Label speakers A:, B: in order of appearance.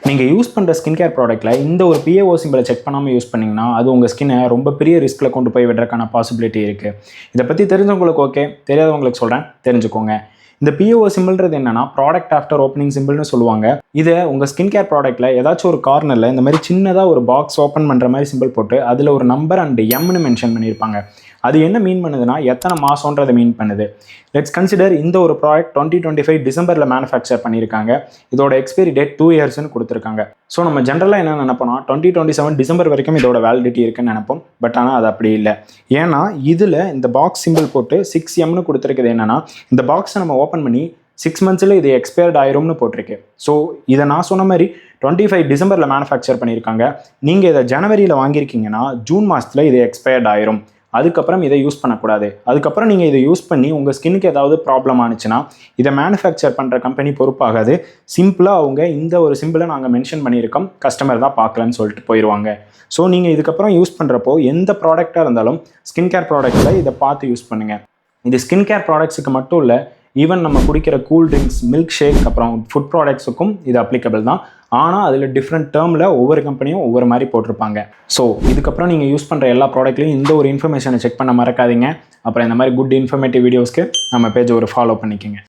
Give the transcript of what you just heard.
A: நீங்கள் யூஸ் பண்ணுற skin care ப்ராடக்ட்டில் இந்த ஒரு PAO சிம்பிளை செக் பண்ணாமல் யூஸ் பண்ணிங்கன்னா அது உங்கள் ஸ்கின்னை ரொம்ப பெரிய ரிஸ்கில் கொண்டு போய் விடுறதுக்கான பாசிபிலிட்டி இருக்குது. இதை பற்றி தெரிஞ்சவங்களுக்கு ஓகே, தெரியாதவங்களுக்கு சொல்கிறேன், தெரிஞ்சுக்கோங்க. இந்த PAO சிம்பிள்ன்றது என்னன்னா ப்ராடக்ட் ஆஃப்டர் ஓப்பனிங் சிம்பிள்னு சொல்லுவாங்க. இதை உங்கள் ஸ்கின் கேர் ப்ராடக்ட்டில் ஏதாச்சும் ஒரு கார்னரில் இந்த மாதிரி சின்னதாக ஒரு பாக்ஸ் ஓப்பன் பண்ணுற மாதிரி சிம்பிள் போட்டு அதில் ஒரு நம்பர் அண்ட் எம்னு மென்ஷன் பண்ணியிருப்பாங்க. அது என்ன மீன் பண்ணுதுன்னா எத்தனை மாதம்ன்றதை மீன் பண்ணுது. லெட்ஸ் கன்சிடர் இந்த ஒரு ப்ராடக்ட் 2025 டிசம்பரில் மேனுஃபேக்சர் பண்ணியிருக்காங்க. இதோட எக்ஸ்பைரி டேட் 2 இயர்ஸ்னு கொடுத்துருக்காங்க. ஸோ நம்ம ஜென்ரலாக என்ன நினைப்போம்னா 2027 டிசம்பர் வரைக்கும் இதோட வேலிடிட்டி இருக்குன்னு நினைப்போம். பட் ஆனால் அது அப்படி இல்லை. ஏன்னா இதில் இந்த பாக்ஸ் சிம்பிள் போட்டு 6Mனு கொடுத்துருக்குது. என்னன்னா இந்த பாக்ஸை நம்ம ஓப்பன் பண்ணி 6 மந்த்ஸில் இது எக்ஸ்பயர்ட் ஆயிரும்னு போட்டிருக்கு. ஸோ இதை நான் சொன்ன மாதிரி 25 டிசம்பரில் மேனுஃபேக்சர் பண்ணியிருக்காங்க. நீங்கள் இதை ஜனவரியில் வாங்கியிருக்கீங்கன்னா ஜூன் மாதத்தில் இது எக்ஸ்பயர்ட் ஆயிரும். அதுக்கப்புறம் இதை யூஸ் பண்ணக்கூடாது. அதுக்கப்புறம் நீங்கள் இதை யூஸ் பண்ணி உங்கள் ஸ்கின்னுக்கு ஏதாவது ப்ராப்ளம் ஆனிச்சுன்னா இதை மேனுஃபேக்சர் பண்ணுற கம்பெனி பொறுப்பாகாது. சிம்பிளாக அவங்க இந்த ஒரு சிம்பிளை நாங்கள் மென்ஷன் பண்ணியிருக்கோம், கஸ்டமர் தான் பார்க்கலன்னு சொல்லிட்டு போயிடுவாங்க. ஸோ நீங்கள் இதுக்கப்புறம் யூஸ் பண்ணுறப்போ எந்த ப்ராடக்டாக இருந்தாலும் ஸ்கின் கேர் ப்ராடக்ட்டில் இதை பார்த்து யூஸ் பண்ணுங்கள். இது ஸ்கின் கேர் ப்ராடக்ட்ஸுக்கு மட்டும் இல்லை, ஈவன் நம்ம குடிக்கிற கூல் ட்ரிங்க்ஸ், மில்க் ஷேக், அப்புறம் ஃபுட் ப்ராடக்ட்ஸுக்கும் இது அப்ளிகபிள் தான். ஆனால் அதில் டிஃப்ரெண்ட் டேர்மில் ஒவ்வொரு கம்பெனியும் ஒவ்வொரு மாதிரி போட்டிருப்பாங்க. ஸோ இதுக்கப்புறம் நீங்கள் யூஸ் பண்ணுற எல்லா ப்ராடக்ட்லையும் இந்த ஒரு இன்ஃபர்மேஷனை செக் பண்ண மறக்காதீங்க. அப்புறம் இந்த மாதிரி குட் இன்ஃபர்மேட்டிவ் வீடியோஸ்க்கு நம்ம பேஜை ஒரு ஃபாலோ பண்ணிக்கோங்க.